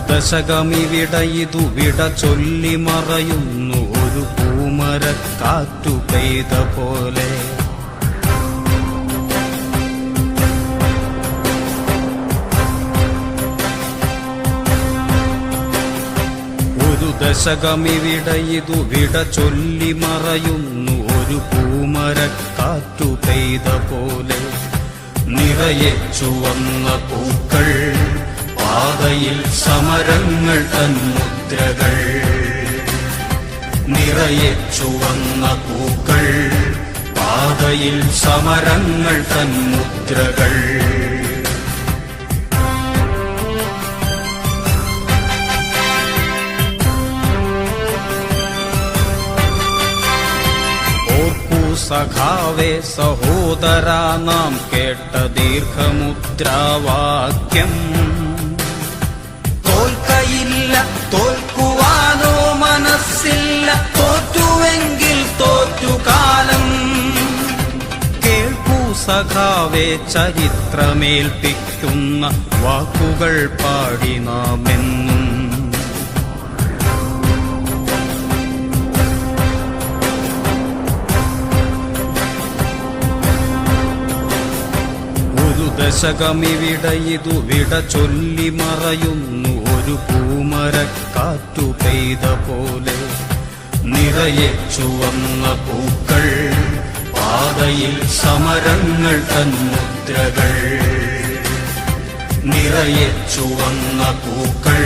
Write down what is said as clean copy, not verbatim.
ദശകമിവിടയിതു വിട ചൊല്ലി മറയുന്നു ഒരു പൂമരക്കാറ്റു പെയ്ത പോലെ. ഒരു ദശകമിവിടയിതു വിട ചൊല്ലി മറയുന്നു ഒരു പൂമരക്കാറ്റു പെയ്ത പോലെ. നിറയെ ചുവന്ന പൂക്കൾ, പാതയിൽ സമരങ്ങൾ തന്മുദ്രകൾ. നിറയെ ചുവന്ന പൂക്കൾ, പാതയിൽ സമരങ്ങൾ തന്മുദ്രകൾ. സഖാവേ സഹോദരാ, നാം കേട്ട ദീർഘമുദ്രാവാക്യം. തോൽക്കയില്ല, തോൽക്കുവാനോ മനസ്സില്ല, തോറ്റുവെങ്കിൽ തോറ്റുകാലം. കേൾക്കൂ സഖാവേ, ചരിത്രമേൽപ്പിക്കുന്ന വാക്കുകൾ പാടി നാമെന്നും. ദശകമിവിടയിതു വിട ചൊല്ലി മറയുന്നു ഒരു പൂമരക്കാറ്റു പെയ്ത പോലെ. നിറയെ ചുവന്ന പൂക്കൾ, പാതയിൽ സമരങ്ങൾ തന്മുദ്രകൾ. നിറയെ ചുവന്ന പൂക്കൾ.